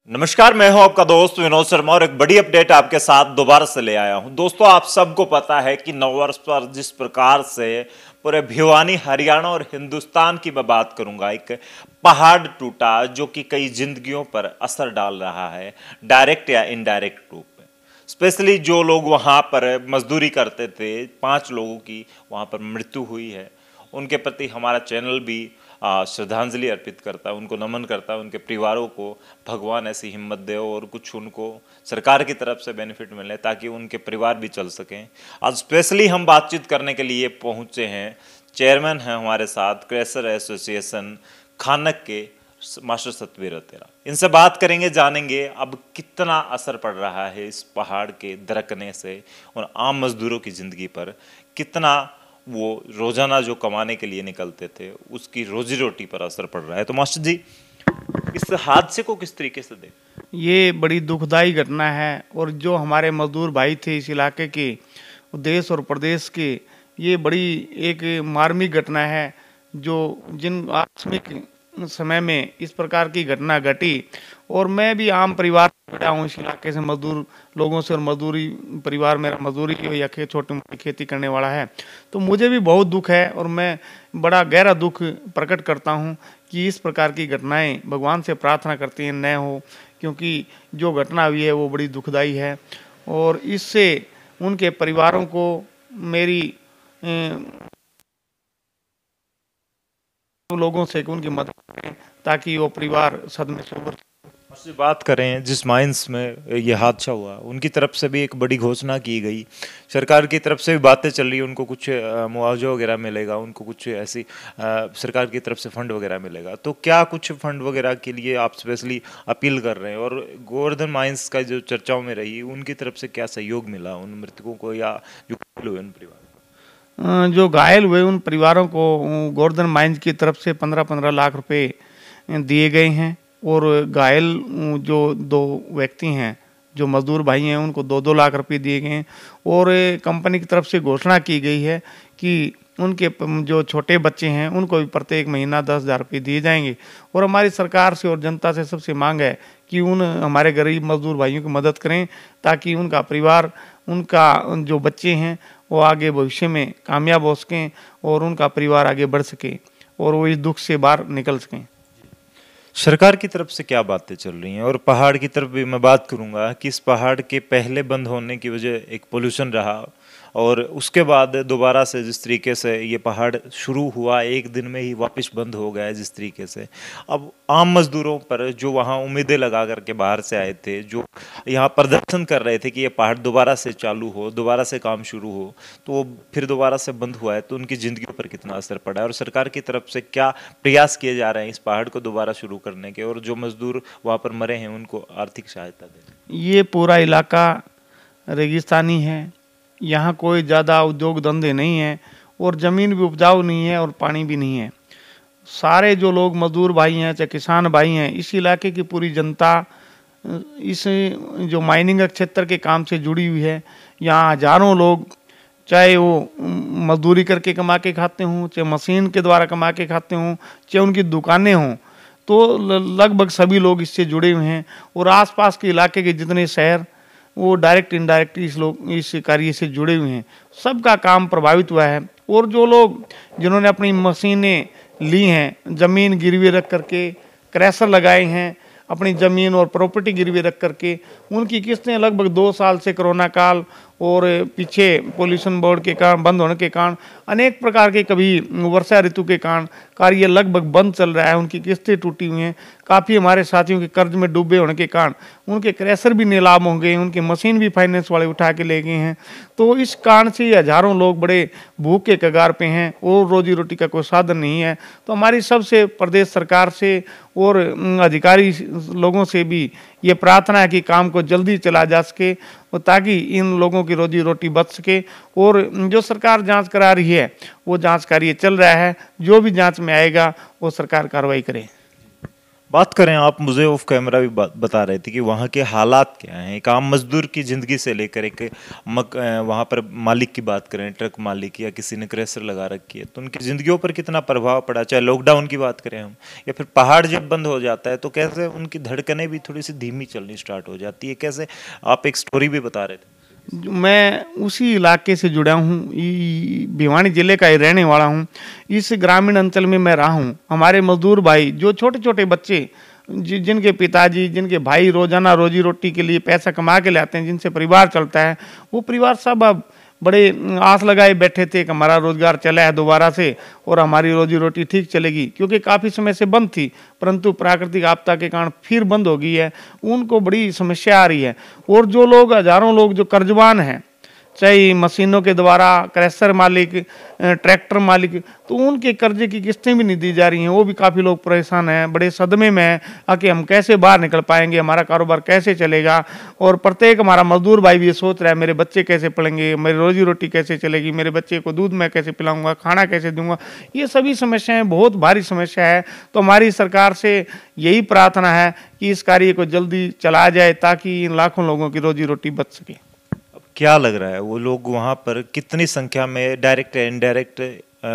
नमस्कार, मैं हूं आपका दोस्त विनोद शर्मा और एक बड़ी अपडेट आपके साथ दोबारा से ले आया हूं। दोस्तों, आप सबको पता है कि नववर्ष पर जिस प्रकार से पूरे भिवानी, हरियाणा और हिंदुस्तान की मैं बात करूंगा, एक पहाड़ टूटा जो कि कई जिंदगियों पर असर डाल रहा है, डायरेक्ट या इनडायरेक्ट रूप में। स्पेशली जो लोग वहां पर मजदूरी करते थे, 5 लोगों की वहां पर मृत्यु हुई है। उनके प्रति हमारा चैनल भी श्रद्धांजलि अर्पित करता है, उनको नमन करता है। उनके परिवारों को भगवान ऐसी हिम्मत दे और कुछ उनको सरकार की तरफ से बेनिफिट मिले ताकि उनके परिवार भी चल सकें। आज स्पेशली हम बातचीत करने के लिए पहुंचे हैं, चेयरमैन हैं हमारे साथ क्रैशर एसोसिएशन खानक के मास्टर सतवीर तेरा। इनसे बात करेंगे, जानेंगे अब कितना असर पड़ रहा है इस पहाड़ के दरकने से और आम मजदूरों की जिंदगी पर, कितना वो रोजाना जो कमाने के लिए निकलते थे उसकी रोजी रोटी पर असर पड़ रहा है। तो मास्टर जी, इस हादसे को किस तरीके से देख? ये बड़ी दुखदाई घटना है और जो हमारे मजदूर भाई थे इस इलाके के, देश और प्रदेश के, ये बड़ी एक मार्मिक घटना है। जो जिन आकस्मिक समय में इस प्रकार की घटना घटी, और मैं भी आम परिवार से जुड़ा हूँ इस इलाके से, मजदूर लोगों से, और मजदूरी परिवार मेरा मजदूरी या छोटी मोटी खेती करने वाला है, तो मुझे भी बहुत दुख है और मैं बड़ा गहरा दुख प्रकट करता हूँ कि इस प्रकार की घटनाएं, भगवान से प्रार्थना करते हैं न हो, क्योंकि जो घटना हुई है वो बड़ी दुखदाई है। और इससे उनके परिवारों को मेरी लोगों से उनकी मदद करें ताकि वो परिवार सदमे से उबर। से बात करें, जिस माइंस में ये हादसा हुआ उनकी तरफ से भी एक बड़ी घोषणा की गई, सरकार की तरफ से भी बातें चल रही है, उनको कुछ मुआवजा वगैरह मिलेगा, उनको कुछ ऐसी सरकार की तरफ से फंड वगैरह मिलेगा। तो क्या कुछ फंड वगैरह के लिए आप स्पेशली अपील कर रहे हैं? और गोवर्धन माइंस का जो चर्चाओं में रही, उनकी तरफ से क्या सहयोग मिला उन मृतकों को या जो हुए उन परिवार? जो घायल हुए उन परिवारों को गोवर्धन माइंस की तरफ से 15-15 लाख रुपए दिए गए हैं, और घायल जो 2 व्यक्ति हैं, जो मजदूर भाई हैं, उनको 2-2 लाख रुपए दिए गए हैं। और कंपनी की तरफ से घोषणा की गई है कि उनके जो छोटे बच्चे हैं उनको भी प्रत्येक महीना 10,000 रुपये दिए जाएंगे। और हमारी सरकार से और जनता से सबसे मांग है कि उन हमारे गरीब मजदूर भाइयों की मदद करें ताकि उनका परिवार, उनका जो बच्चे हैं वो आगे भविष्य में कामयाब हो सकें और उनका परिवार आगे बढ़ सके और वो इस दुख से बाहर निकल सकें। सरकार की तरफ से क्या बातें चल रही हैं? और पहाड़ की तरफ भी मैं बात करूंगा कि इस पहाड़ के पहले बंद होने की वजह एक पोल्यूशन रहा, और उसके बाद दोबारा से जिस तरीके से ये पहाड़ शुरू हुआ, एक दिन में ही वापस बंद हो गया जिस तरीके से। अब आम मजदूरों पर जो वहाँ उम्मीदें लगा करके बाहर से आए थे, जो यहाँ प्रदर्शन कर रहे थे कि ये पहाड़ दोबारा से चालू हो, दोबारा से काम शुरू हो, तो वो फिर दोबारा से बंद हुआ है, तो उनकी ज़िंदगी पर कितना असर पड़ा है? और सरकार की तरफ से क्या प्रयास किए जा रहे हैं इस पहाड़ को दोबारा शुरू करने के, और जो मजदूर वहाँ पर मरे हैं उनको आर्थिक सहायता देने? ये पूरा इलाका रेगिस्तानी है, यहाँ कोई ज़्यादा उद्योग धंधे नहीं है और ज़मीन भी उपजाऊ नहीं है और पानी भी नहीं है। सारे जो लोग मजदूर भाई हैं, चाहे किसान भाई हैं, इस इलाके की पूरी जनता इस जो माइनिंग क्षेत्र के काम से जुड़ी हुई है। यहाँ हजारों लोग, चाहे वो मजदूरी करके कमा के खाते हों, चाहे मशीन के द्वारा कमा के खाते हों, चाहे उनकी दुकानें हों, तो लगभग सभी लोग इससे जुड़े हुए हैं। और आसपास के इलाके के जितने शहर, वो डायरेक्ट इनडायरेक्ट इस कार्य से जुड़े हुए हैं, सबका काम प्रभावित हुआ है। और जो लोग जिन्होंने अपनी मशीनें ली हैं, ज़मीन गिरवी रख करके क्रैशर लगाए हैं, अपनी ज़मीन और प्रॉपर्टी गिरवी रख करके, उनकी किस्तें लगभग 2 साल से कोरोना काल और पीछे पोल्यूशन बोर्ड के कारण, बंद होने के कारण, अनेक प्रकार के, कभी वर्षा ऋतु के कारण कार्य लगभग बंद चल रहा है। उनकी किस्तें टूटी हुई हैं। काफ़ी हमारे साथियों के कर्ज में डूबे होने के कारण उनके क्रैशर भी नीलाम हो गए, उनकी मशीन भी फाइनेंस वाले उठा के ले गए हैं। तो इस कारण से हजारों लोग बड़े भूख के कगार पे हैं और रोजी रोटी का कोई साधन नहीं है। तो हमारी सबसे प्रदेश सरकार से और अधिकारी लोगों से भी ये प्रार्थना है कि काम को जल्दी चला जा सके ताकि इन लोगों की रोजी रोटी बच सके। और जो सरकार जांच करा रही है वो जांच कार्य चल रहा है, जो भी जांच में आएगा वो सरकार कार्रवाई करे। बात करें, आप मुझे ऑफ कैमरा भी बता रहे थे कि वहाँ के हालात क्या हैं, एक आम मजदूर की ज़िंदगी से लेकर एक वहाँ पर मालिक की बात करें, ट्रक मालिक या किसी ने क्रेशर लगा रखी है, तो उनकी ज़िंदगियों पर कितना प्रभाव पड़ा, चाहे लॉकडाउन की बात करें हम, या फिर पहाड़ जब बंद हो जाता है तो कैसे उनकी धड़कनें भी थोड़ी सी धीमी चलनी स्टार्ट हो जाती है, कैसे आप एक स्टोरी भी बता रहे थे। मैं उसी इलाके से जुड़ा हूँ, भिवानी जिले का ही रहने वाला हूँ। इस ग्रामीण अंचल में मैं रहा हूँ। हमारे मजदूर भाई जो छोटे छोटे बच्चे जिनके पिताजी जिनके भाई रोजाना रोजी रोटी के लिए पैसा कमा के लाते हैं, जिनसे परिवार चलता है, वो परिवार सब अब बड़े आस लगाए बैठे थे कि हमारा रोजगार चला है दोबारा से और हमारी रोजी रोटी ठीक चलेगी, क्योंकि काफ़ी समय से बंद थी, परंतु प्राकृतिक आपदा के कारण फिर बंद हो गई है। उनको बड़ी समस्या आ रही है। और जो लोग, हजारों लोग जो कर्जवान हैं, चाहे मशीनों के द्वारा, क्रेशर मालिक, ट्रैक्टर मालिक, तो उनके कर्जे की किस्तें भी नहीं दी जा रही हैं। वो भी काफ़ी लोग परेशान हैं, बड़े सदमे में हैं कि हम कैसे बाहर निकल पाएंगे, हमारा कारोबार कैसे चलेगा। और प्रत्येक हमारा मजदूर भाई भी ये सोच रहा है, मेरे बच्चे कैसे पढ़ेंगे, मेरी रोजी रोटी कैसे चलेगी, मेरे बच्चे को दूध मैं कैसे पिलाऊंगा, खाना कैसे दूंगा। ये सभी समस्याएं बहुत भारी समस्या है। तो हमारी सरकार से यही प्रार्थना है कि इस कार्य को जल्दी चलाया जाए ताकि इन लाखों लोगों की रोजी रोटी बच सके। क्या लग रहा है, वो लोग वहाँ पर कितनी संख्या में डायरेक्ट या इनडायरेक्ट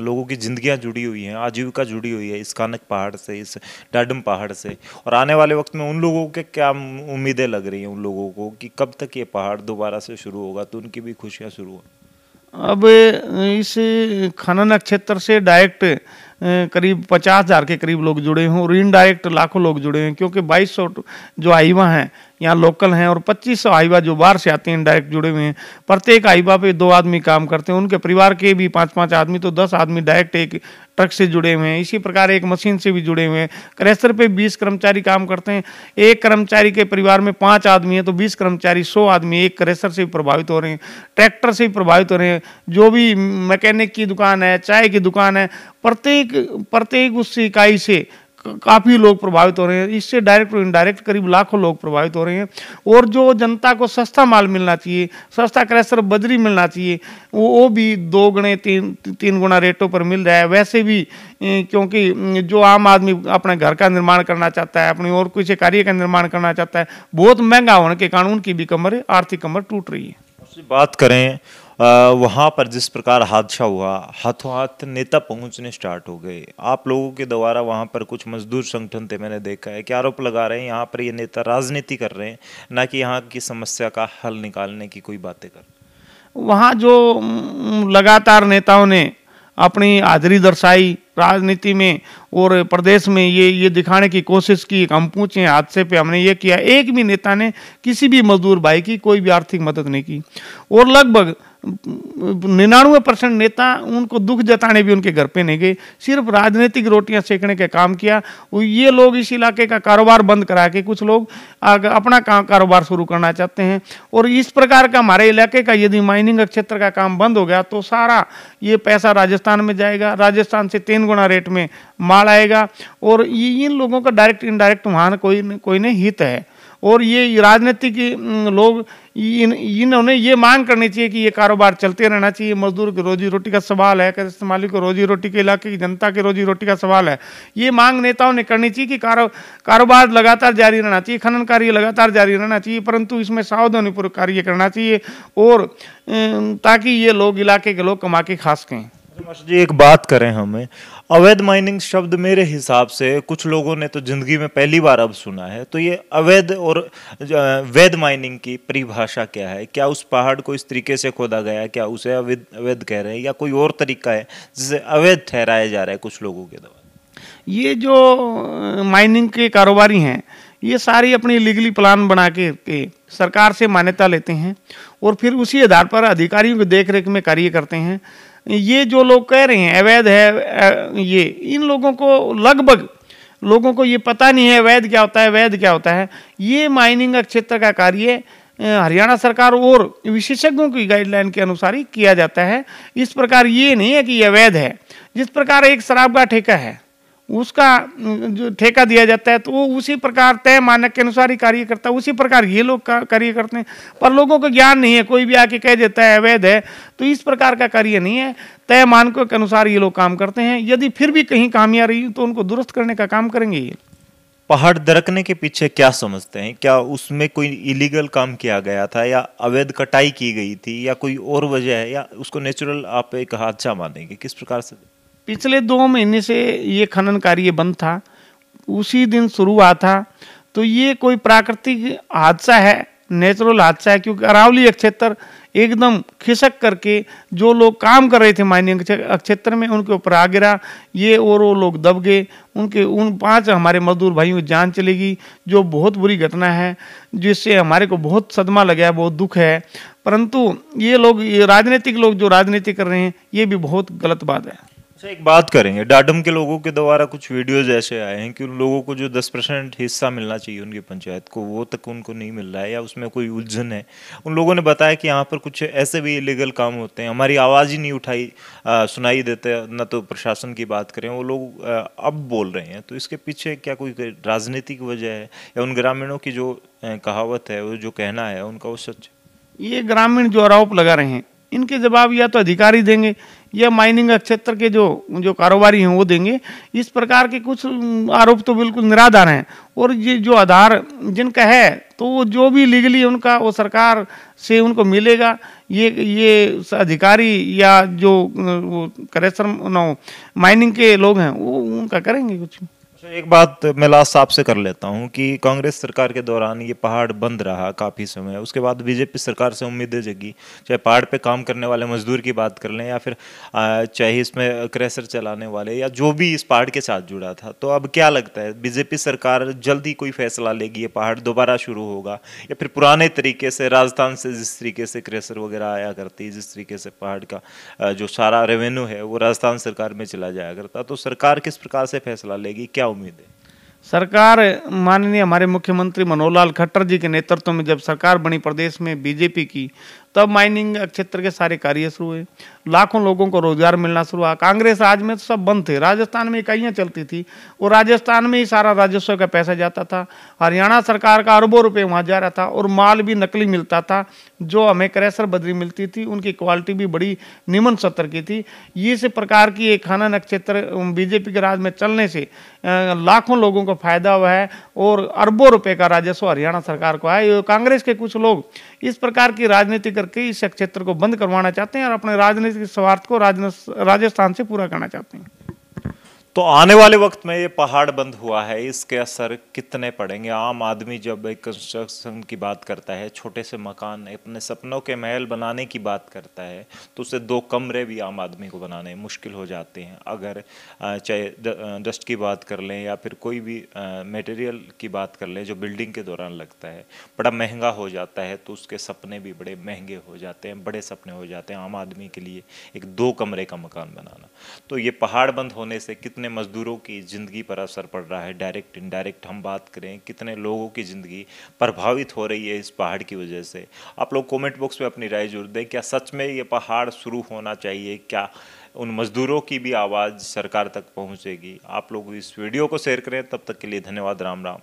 लोगों की जिंदगियां जुड़ी हुई हैं, आजीविका जुड़ी हुई है इस कानक पहाड़ से, इस डाडम पहाड़ से, और आने वाले वक्त में उन लोगों के क्या उम्मीदें लग रही हैं उन लोगों को कि कब तक ये पहाड़ दोबारा से शुरू होगा तो उनकी भी खुशियां शुरू हो। अब इस खनन क्षेत्र से डायरेक्ट करीब 50,000 के करीब लोग जुड़े हैं और इनडायरेक्ट लाखों लोग जुड़े हैं, क्योंकि 2200 जो हाईवा हैं यहाँ लोकल हैं और 2500 हाईवा जो बाहर से आते हैं इनडायरेक्ट जुड़े हुए हैं। प्रत्येक हाईवा पे 2 आदमी काम करते हैं, उनके परिवार के भी 5-5 आदमी, तो 10 आदमी डायरेक्ट एक ट्रक से जुड़े हुए हैं। इसी प्रकार एक मशीन से भी जुड़े हुए हैं। क्रेशर पे 20 कर्मचारी काम करते हैं। एक कर्मचारी के परिवार में 5 आदमी है तो 20 कर्मचारी, 100 आदमी एक क्रेशर से भी प्रभावित हो रहे हैं, ट्रैक्टर से भी प्रभावित हो रहे हैं। जो भी मैकेनिक की दुकान है, चाय की दुकान है, प्रत्येक उस इकाई से काफ़ी लोग प्रभावित हो रहे हैं। इससे डायरेक्ट और इनडायरेक्ट करीब लाखों लोग प्रभावित हो रहे हैं। और जो जनता को सस्ता माल मिलना चाहिए, सस्ता क्रेशर बजरी मिलना चाहिए, वो भी 2 गुणे 3 गुना रेटों पर मिल रहा है। वैसे भी क्योंकि जो आम आदमी अपने घर का निर्माण करना चाहता है, अपनी और किसी कार्य का निर्माण करना चाहता है, बहुत महंगा होने के कारण उनकी भी आर्थिक कमर टूट रही है। बात करें वहाँ पर जिस प्रकार हादसा हुआ, हाथों हाथ नेता पहुँचने स्टार्ट हो गए। आप लोगों के द्वारा वहाँ पर कुछ मजदूर संगठन थे, मैंने देखा है कि आरोप लगा रहे हैं यहाँ पर ये नेता राजनीति कर रहे हैं, ना कि यहाँ की समस्या का हल निकालने की कोई बातें कर। वहाँ जो लगातार नेताओं ने अपनी हाजिरी दर्शाई राजनीति में और प्रदेश में, ये दिखाने की कोशिश की हम पूछे हादसे पे हमने ये किया, एक भी नेता ने किसी भी मजदूर भाई की कोई भी आर्थिक मदद नहीं की। और लगभग 99% नेता उनको दुख जताने भी उनके घर पे नहीं गए, सिर्फ राजनीतिक रोटियां सेकने का काम किया। ये लोग इस इलाके का कारोबार बंद करा के कुछ लोग अपना कारोबार शुरू करना चाहते हैं। और इस प्रकार का हमारे इलाके का यदि माइनिंग क्षेत्र का काम बंद हो गया तो सारा ये पैसा राजस्थान में जाएगा, राजस्थान से 3 गुना रेट में माल आएगा। और इन लोगों का डायरेक्ट इनडायरेक्ट वहाँ कोई नहीं हित है। और ये राजनीतिक लोग इन्होंने ये मांग करनी चाहिए कि ये कारोबार चलते रहना चाहिए। मजदूर की रोजी रोटी का सवाल है, कृषि मालिक को रोजी रोटी के, इलाके की जनता की रोजी रोटी का सवाल है। ये मांग नेताओं ने करनी चाहिए कि कारोबार लगातार जारी रहना चाहिए, खनन कार्य लगातार जारी रहना चाहिए, परंतु इसमें सावधानीपूर्वक कार्य करना चाहिए और ताकि ये लोग, इलाके के लोग कमा के खा सकें। जी, एक बात करें, हमें अवैध माइनिंग शब्द मेरे हिसाब से कुछ लोगों ने तो जिंदगी में पहली बार अब सुना है। तो ये अवैध और वैध माइनिंग की परिभाषा क्या है? क्या उस पहाड़ को इस तरीके से खोदा गया है, क्या उसे अवैध कह रहे हैं, या कोई और तरीका है जिसे अवैध ठहराया जा रहा है कुछ लोगों के द्वारा? ये जो माइनिंग के कारोबारी हैं, ये सारी अपनी लीगली प्लान बना के सरकार से मान्यता लेते हैं और फिर उसी आधार पर अधिकारियों की देखरेख में कार्य करते हैं। ये जो लोग कह रहे हैं अवैध है, ये इन लोगों को लगभग लोगों को ये पता नहीं है अवैध क्या होता है, वैध क्या होता है। ये माइनिंग क्षेत्र का कार्य हरियाणा सरकार और विशेषज्ञों की गाइडलाइन के अनुसार ही किया जाता है। इस प्रकार ये नहीं है कि ये अवैध है। जिस प्रकार एक शराब का ठेका है, उसका जो ठेका दिया जाता है तो वो उसी प्रकार तय मानक के अनुसार ही कार्य करता है, उसी प्रकार ये लोग कार्य करते हैं। पर लोगों को ज्ञान नहीं है, कोई भी आके कह देता है अवैध है, तो इस प्रकार का कार्य नहीं है। तय मानकों के अनुसार ये लोग काम करते हैं। यदि फिर भी कहीं खामियां रही तो उनको दुरुस्त करने का काम करेंगे ये। पहाड़ दरकने के पीछे क्या समझते हैं? क्या उसमें कोई इलीगल काम किया गया था या अवैध कटाई की गई थी या कोई और वजह है या उसको नेचुरल आप एक हादसा मानेंगे? किस प्रकार से? पिछले 2 महीने से ये खनन कार्य बंद था, उसी दिन शुरू हुआ था। तो ये कोई प्राकृतिक हादसा है, नेचुरल हादसा है, क्योंकि अरावली क्षेत्र एकदम खिसक करके जो लोग काम कर रहे थे माइनिंग क्षेत्र में उनके ऊपर आ गिरा। ये और वो लोग दब गए, उनके उन 5 हमारे मजदूर भाइयों की जान चली गई, जो बहुत बुरी घटना है, जिससे हमारे को बहुत सदमा लगा है, बहुत दुख है। परंतु ये लोग, ये राजनीतिक लोग जो राजनीति कर रहे हैं, ये भी बहुत गलत बात है। अच्छा, एक बात करेंगे, डाडम के लोगों के द्वारा कुछ वीडियोज ऐसे आए हैं कि उन लोगों को जो 10% हिस्सा मिलना चाहिए उनकी पंचायत को, वो तक उनको नहीं मिल रहा है या उसमें कोई उलझन है। उन लोगों ने बताया कि यहाँ पर कुछ ऐसे भी इलीगल काम होते हैं, हमारी आवाज़ ही नहीं सुनाई देते, न तो प्रशासन की बात करें, वो लोग अब बोल रहे हैं। तो इसके पीछे क्या कोई राजनीतिक वजह है या उन ग्रामीणों की जो कहावत है, वो जो कहना है उनका, वो सच? ये ग्रामीण जो आरोप लगा रहे हैं, इनके जवाब या तो अधिकारी देंगे या माइनिंग क्षेत्र के जो कारोबारी हैं वो देंगे। इस प्रकार के कुछ आरोप तो बिल्कुल निराधार हैं, और ये जो आधार जिनका है तो वो जो भी लीगली उनका वो सरकार से उनको मिलेगा। ये अधिकारी या जो क्रेशर माइनिंग के लोग हैं वो उनका करेंगे कुछ। एक बात मैं लास्ट आपसे कर लेता हूं कि कांग्रेस सरकार के दौरान ये पहाड़ बंद रहा काफ़ी समय, उसके बाद बीजेपी सरकार से उम्मीदें जगी, चाहे पहाड़ पे काम करने वाले मजदूर की बात कर लें या फिर चाहे इसमें क्रेशर चलाने वाले या जो भी इस पहाड़ के साथ जुड़ा था। तो अब क्या लगता है, बीजेपी सरकार जल्दी कोई फैसला लेगी, ये पहाड़ दोबारा शुरू होगा या फिर पुराने तरीके से राजस्थान से जिस तरीके से क्रेशर वगैरह आया करती, जिस तरीके से पहाड़ का जो सारा रेवेन्यू है वो राजस्थान सरकार में चला जाया करता, तो सरकार किस प्रकार से फैसला लेगी, क्या उम्मीद है? सरकार माननीय हमारे मुख्यमंत्री मनोहर लाल खट्टर जी के नेतृत्व में जब सरकार बनी प्रदेश में बीजेपी की, तब माइनिंग क्षेत्र के सारे कार्य शुरू हुए, लाखों लोगों को रोजगार मिलना शुरू हुआ। कांग्रेस राज में तो सब बंद थे, राजस्थान में इकाइयाँ चलती थी और राजस्थान में ही सारा राजस्व का पैसा जाता था। हरियाणा सरकार का अरबों रुपए वहाँ जा रहा था और माल भी नकली मिलता था। जो हमें क्रेशर बदरी मिलती थी उनकी क्वालिटी भी बड़ी निम्न स्तर की थी। इस प्रकार की एक खनन क्षेत्र बीजेपी के राज में चलने से लाखों लोगों को फायदा हुआ है और अरबों रुपए का राजस्व हरियाणा सरकार को आया। कांग्रेस के कुछ लोग इस प्रकार की राजनीति करके इस क्षेत्र को बंद करवाना चाहते हैं और अपने राजनीतिक स्वार्थ को राजस्थान से पूरा करना चाहते हैं। तो आने वाले वक्त में ये पहाड़ बंद हुआ है, इसके असर कितने पड़ेंगे? आम आदमी जब एक कंस्ट्रक्शन की बात करता है, छोटे से मकान, अपने सपनों के महल बनाने की बात करता है, तो उसे 2 कमरे भी आम आदमी को बनाने मुश्किल हो जाते हैं। अगर चाहे डस्ट की बात कर लें या फिर कोई भी मटेरियल की बात कर लें जो बिल्डिंग के दौरान लगता है, बड़ा महंगा हो जाता है, तो उसके सपने भी बड़े महंगे हो जाते हैं, बड़े सपने हो जाते हैं आम आदमी के लिए एक 2 कमरे का मकान बनाना। तो ये पहाड़ बंद होने से कितने मजदूरों की ज़िंदगी पर असर पड़ रहा है, डायरेक्ट इनडायरेक्ट हम बात करें, कितने लोगों की ज़िंदगी प्रभावित हो रही है इस पहाड़ की वजह से? आप लोग कमेंट बॉक्स में अपनी राय जरूर दें। क्या सच में ये पहाड़ शुरू होना चाहिए? क्या उन मजदूरों की भी आवाज़ सरकार तक पहुंचेगी? आप लोग इस वीडियो को शेयर करें। तब तक के लिए धन्यवाद। राम राम।